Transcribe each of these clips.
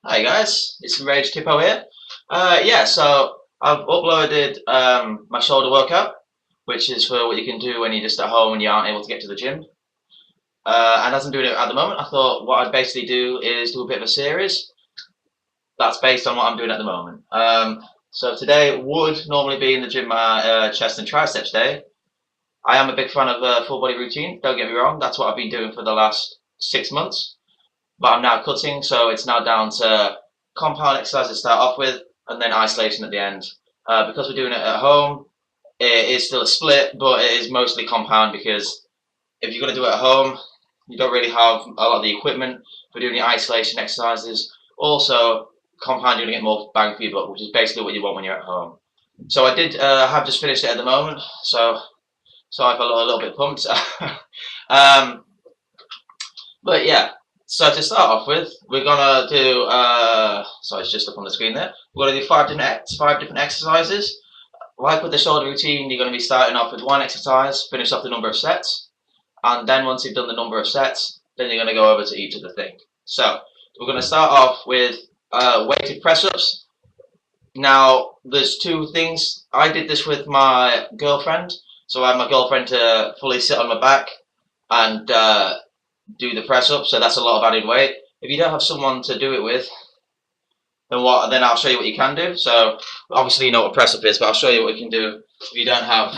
Hi guys, it's Rage Tipo here. Yeah, so I've uploaded my shoulder workout, which is for what you can do when you're just at home and you aren't able to get to the gym. And as I'm doing it at the moment, I thought what I'd basically do is do a bit of a series that's based on what I'm doing at the moment. So today would normally be in the gym my chest and triceps day. I am a big fan of full body routine, don't get me wrong, that's what I've been doing for the last 6 months. But I'm now cutting, so it's now down to compound exercise to start off with, and then isolation at the end. Because we're doing it at home, it is still a split, but it is mostly compound because if you're going to do it at home, you don't really have a lot of the equipment for doing the isolation exercises. Also, compound, you're going to get more bang for your buck, which is basically what you want when you're at home. So I did have just finished it at the moment, so I felt a little bit pumped. um, But yeah, so to start off with, we're gonna do. Sorry, it's just up on the screen there. We're gonna do five different exercises. Like with the shoulder routine, you're gonna be starting off with one exercise, finish off the number of sets, and then once you've done the number of sets, then you're gonna go over to each of the thing. So we're gonna start off with weighted press ups. Now, there's two things. I did this with my girlfriend, so I had my girlfriend to fully sit on my back and do the press up, so that's a lot of added weight. If you don't have someone to do it with, then I'll show you what you can do. So obviously you know what a press up is, but I'll show you what you can do if you don't have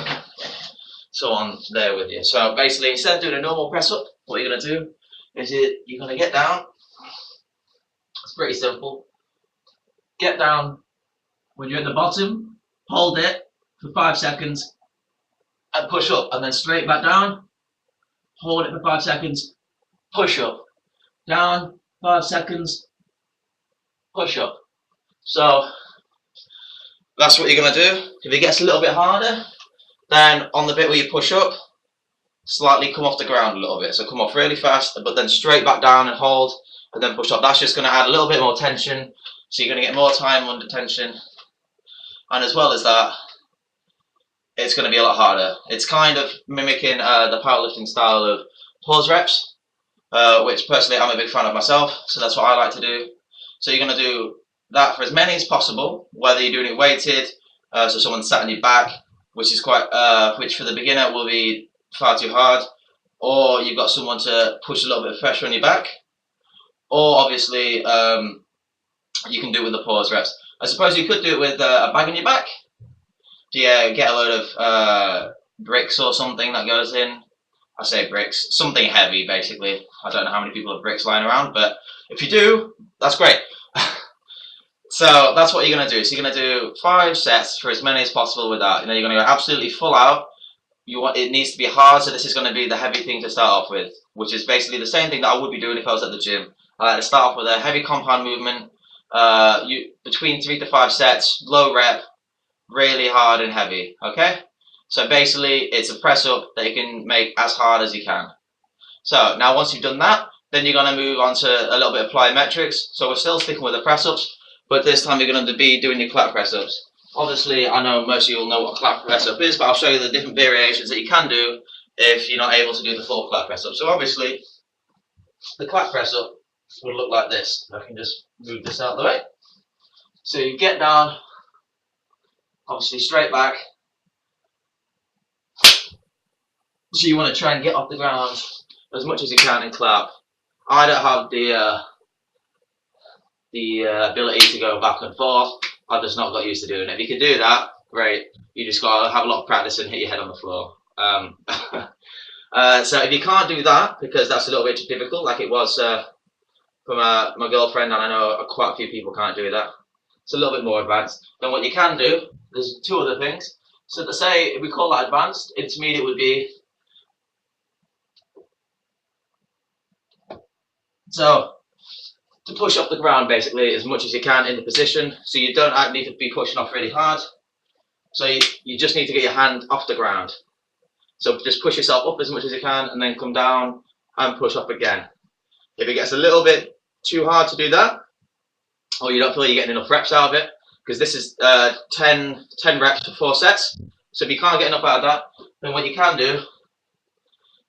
someone there with you. So basically, instead of doing a normal press up, what you're gonna do is you're gonna get down. It's pretty simple. Get down when you're at the bottom, hold it for 5 seconds, and push up, and then straight back down. Hold it for 5 seconds, push up, down, 5 seconds, push up. So that's what you're going to do. If it gets a little bit harder, then on the bit where you push up, slightly come off the ground a little bit. So come off really fast, but then straight back down and hold, and then push up. That's just going to add a little bit more tension. So you're going to get more time under tension. And as well as that, it's going to be a lot harder. It's kind of mimicking the powerlifting style of pause reps, which personally I'm a big fan of myself. So that's what I like to do. So you're going to do that for as many as possible, whether you're doing it weighted, so someone sat on your back, which for the beginner will be far too hard, or you've got someone to push a little bit of pressure on your back, or obviously you can do it with the pause reps. I suppose you could do it with a bag on your back. Yeah, get a load of bricks or something that goes in. I say bricks, something heavy basically. I don't know how many people have bricks lying around, but if you do, that's great. So that's what you're going to do. So you're going to do 5 sets for as many as possible with that. You're going to go absolutely full out. It needs to be hard, so this is going to be the heavy thing to start off with, which is basically the same thing that I would be doing if I was at the gym. I like to start off with a heavy compound movement, between 3 to 5 sets, low rep, really hard and heavy, okay? So basically, it's a press up that you can make as hard as you can. So now once you've done that, then you're going to move on to a little bit of plyometrics. So we're still sticking with the press ups, but this time you're going to be doing your clap press ups. Obviously, I know most of you will know what a clap press up is, but I'll show you the different variations that you can do if you're not able to do the full clap press up. So obviously, the clap press up will look like this. I can just move this out of the way. So you get down, obviously straight back. So you want to try and get off the ground as much as you can and clap. I don't have the ability to go back and forth. I've just not got used to doing it. If you can do that, great. You just got to have a lot of practice and hit your head on the floor. So if you can't do that, because that's a little bit too difficult, like it was for my girlfriend, and I know quite a few people can't do that. It's a little bit more advanced. Then what you can do, there's 2 other things. So to say, if we call that advanced, intermediate would be, so to push off the ground basically as much as you can in the position, so you don't need to be pushing off really hard. So you just need to get your hand off the ground. So just push yourself up as much as you can and then come down and push up again. If it gets a little bit too hard to do that, or you don't feel you're getting enough reps out of it, because this is 10 reps for 4 sets. So if you can't get enough out of that, then what you can do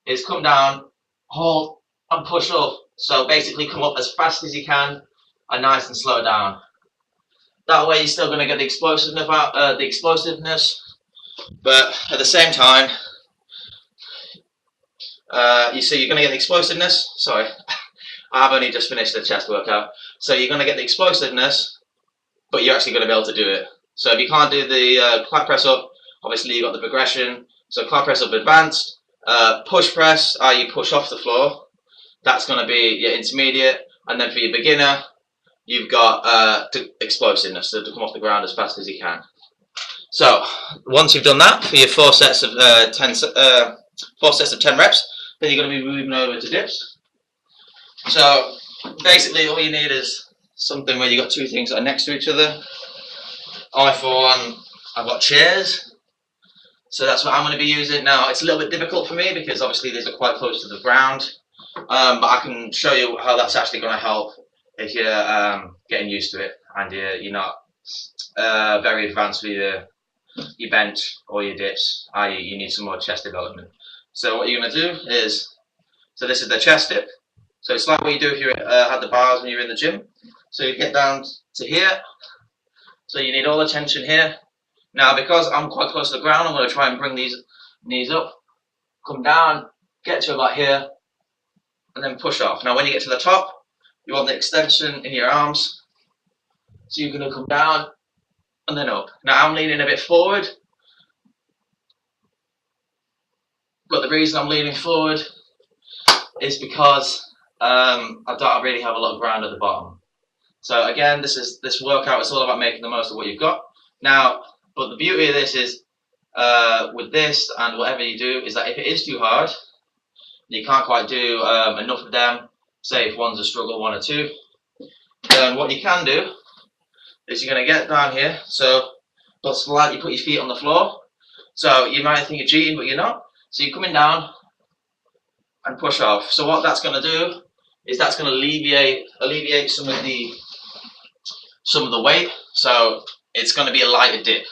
is come down, hold, and push up. So basically come up as fast as you can and nice and slow down. That way, you're still going to get the explosiveness, but at the same time, you see, you're going to get the explosiveness. Sorry, I've only just finished the chest workout, so you're going to get the explosiveness, but you're actually going to be able to do it. So if you can't do the clap press up, obviously you've got the progression. So clap press up advanced, push press, i.e. push off the floor. That's going to be your intermediate, and then for your beginner, you've got explosiveness, so to come off the ground as fast as you can. So once you've done that for your 4 sets of 10 reps, then you're going to be moving over to dips. So basically, all you need is something where you've got 2 things that are next to each other. For one, I've got chairs, so that's what I'm going to be using. Now, it's a little bit difficult for me because obviously these are quite close to the ground, but I can show you how that's actually going to help if you're getting used to it and you're not very advanced with your bench or your dips, i.e. you need some more chest development. So what you're going to do is, so this is the chest dip. So it's like what you do if you had the bars when you're in the gym. So you get down to here. So you need all the tension here. Now, because I'm quite close to the ground, I'm going to try and bring these knees up, come down, get to about here, and then push off. Now, when you get to the top, you want the extension in your arms. So you're going to come down and then up. Now, I'm leaning a bit forward, but the reason I'm leaning forward is because I don't really have a lot of ground at the bottom. So again, this workout is all about making the most of what you've got. Now, but the beauty of this is, with this and whatever you do, is that if it is too hard, you can't quite do enough of them, say if one's a struggle, 1 or 2, then what you can do is you're going to get down here, so but slightly put your feet on the floor. So you might think you're cheating, but you're not. So you're coming down and push off. So what that's going to do is that's going to alleviate some of the weight. So it's going to be a lighter dip.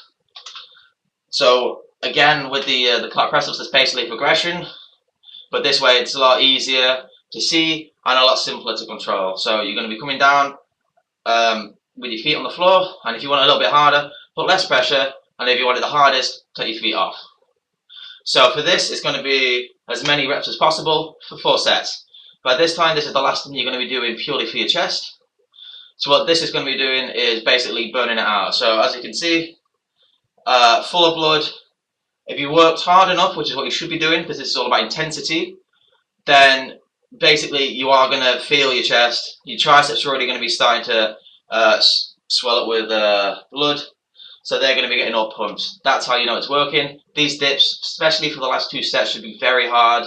So again, with the clap press ups, it's basically progression, but this way it's a lot easier to see and a lot simpler to control. So you're going to be coming down with your feet on the floor, and if you want it a little bit harder, put less pressure, and if you want it the hardest, take your feet off. So for this, it's going to be as many reps as possible for 4 sets. By this time, this is the last thing you're going to be doing purely for your chest. So what this is going to be doing is basically burning it out. So as you can see, full of blood. If you worked hard enough, which is what you should be doing, because this is all about intensity, then basically you are going to feel your chest. Your triceps are already going to be starting to swell up with blood, so they're going to be getting all pumped. That's how you know it's working. These dips, especially for the last 2 sets, should be very hard.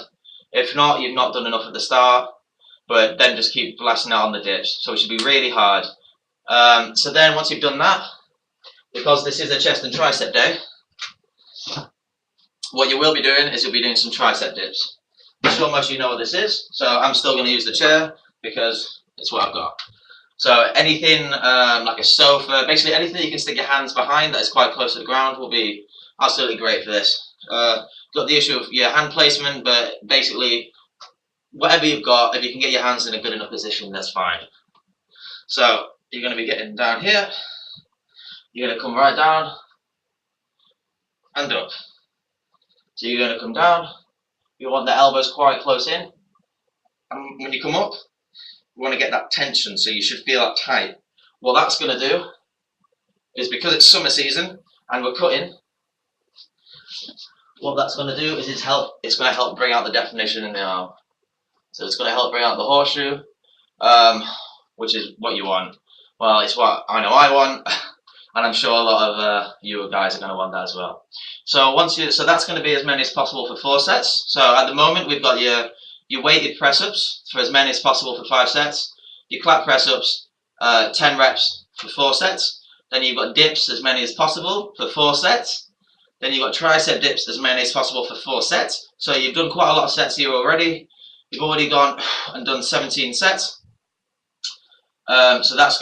If not, you've not done enough at the start, but then just keep blasting out on the dips. So it should be really hard. So then once you've done that, because this is a chest and tricep day, what you will be doing is you'll be doing some tricep dips. So much you know what this is, so I'm still going to use the chair because it's what I've got. So anything like a sofa, basically anything you can stick your hands behind that is quite close to the ground will be absolutely great for this. Got the issue of your hand placement, but basically whatever you've got, if you can get your hands in a good enough position, that's fine. So you're going to be getting down here, you're going to come right down and up. So you're going to come down, you want the elbows quite close in, and when you come up, you want to get that tension, so you should feel that tight. What that's going to do is, because it's summer season and we're cutting, what that's going to do is it's going to help bring out the definition in the arm. So it's going to help bring out the horseshoe, which is what you want. Well, it's what I know I want, and I'm sure a lot of you guys are going to want that as well. So so that's going to be as many as possible for 4 sets. So at the moment we've got your weighted press ups for as many as possible for 5 sets. Your clap press ups, 10 reps for 4 sets. Then you've got dips as many as possible for 4 sets. Then you've got tricep dips as many as possible for 4 sets. So you've done quite a lot of sets here already. You've already gone and done 17 sets. So that's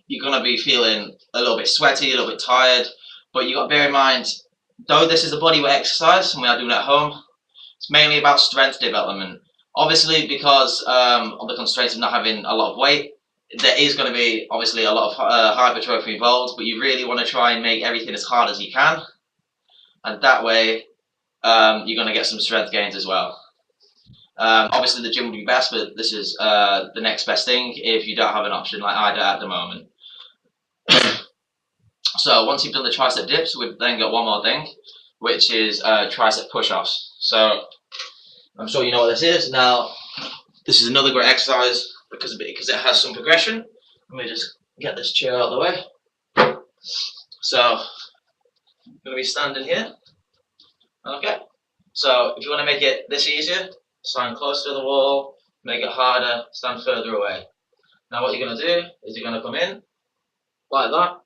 you're gonna be feeling a little bit sweaty, a little bit tired. But you got to bear in mind, though this is a bodyweight exercise and we are doing it at home, it's mainly about strength development. Obviously, because of the constraints of not having a lot of weight, there is going to be obviously a lot of hypertrophy involved, but you really want to try and make everything as hard as you can, and that way you're going to get some strength gains as well. Obviously the gym would be best, but this is the next best thing if you don't have an option like I do at the moment. So once you've done the tricep dips, we've then got one more thing, which is tricep push-offs. So I'm sure you know what this is. Now, this is another great exercise because it has some progression. Let me just get this chair out of the way. So I'm going to be standing here. Okay. So if you want to make it this easier, stand closer to the wall, make it harder, stand further away. Now what you're going to do is you're going to come in like that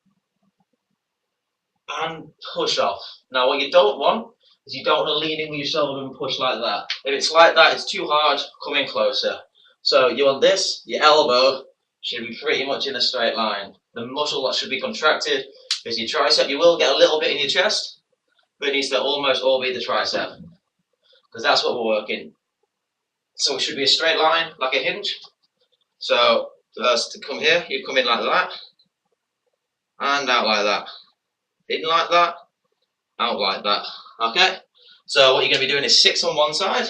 and push off. Now what you don't want is you don't want to lean in with your shoulder and push like that. If it's like that, it's too hard, come in closer. So you want this, your elbow should be pretty much in a straight line. The muscle that should be contracted is your tricep. You will get a little bit in your chest, but it needs to almost all be the tricep, because that's what we're working. So it should be a straight line, like a hinge. So first to come here, you come in like that, and out like that. In like that, out like that. Okay? So what you're going to be doing is 6 on one side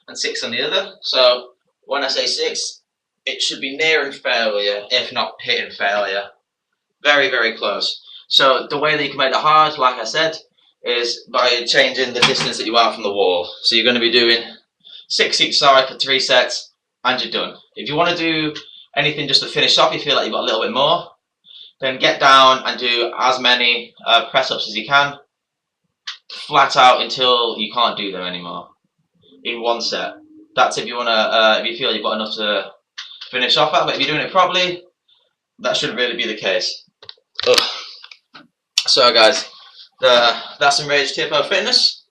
and 6 on the other. So when I say 6, it should be nearing failure, if not hitting failure. Very, very close. So the way that you can make it hard, like I said, is by changing the distance that you are from the wall. So you're going to be doing 6 each side for 3 sets, and you're done. If you want to do anything just to finish off, you feel like you've got a little bit more, then get down and do as many press-ups as you can, flat out until you can't do them anymore in one set. That's if you want to, if you feel you've got enough to finish off at. But if you're doing it properly, that shouldn't really be the case. Ugh. So guys, that's Enraged Hippo Fitness.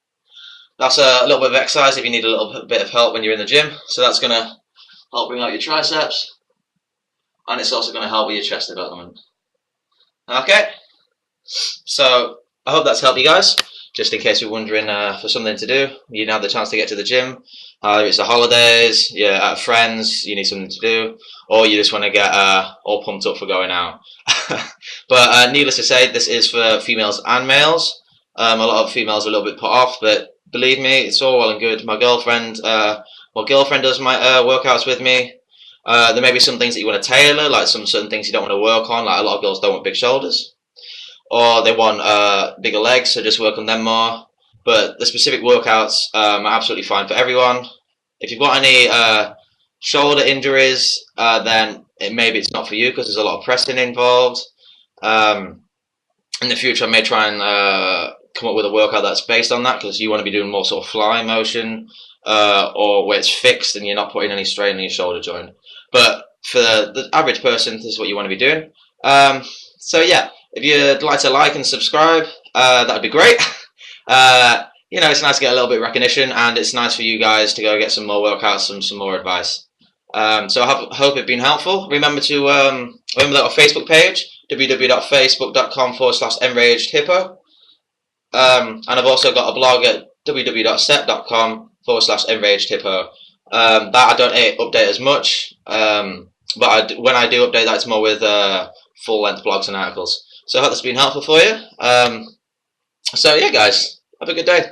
That's a little bit of exercise if you need a little bit of help when you're in the gym. So that's going to help bring out your triceps, and it's also going to help with your chest development. Okay, so I hope that's helped you guys. Just in case you're wondering for something to do, you now have the chance to get to the gym. Either it's the holidays, you're at friends, you need something to do, or you just want to get all pumped up for going out. But needless to say, this is for females and males. A lot of females are a little bit put off, but believe me, it's all well and good. My girlfriend does my workouts with me. There may be some things that you want to tailor, like some certain things you don't want to work on. Like a lot of girls don't want big shoulders, or they want bigger legs, so just work on them more. But the specific workouts are absolutely fine for everyone. If you've got any shoulder injuries, then maybe it's not for you because there's a lot of pressing involved. In the future, I may try and come up with a workout that's based on that, because you want to be doing more sort of fly motion, or where it's fixed and you're not putting any strain on your shoulder joint. But for the average person, this is what you want to be doing. So yeah, if you'd like and subscribe, that'd be great. You know, it's nice to get a little bit of recognition, and it's nice for you guys to go get some more workouts and some more advice. So I hope it's been helpful. Remember to remember that our Facebook page, www.facebook.com/enragedhippo. And I've also got a blog at www.set.com/enragedhippo. That I don't update as much, but when I do update that, it's more with full-length blogs and articles. So I hope that's been helpful for you. So yeah, guys, have a good day.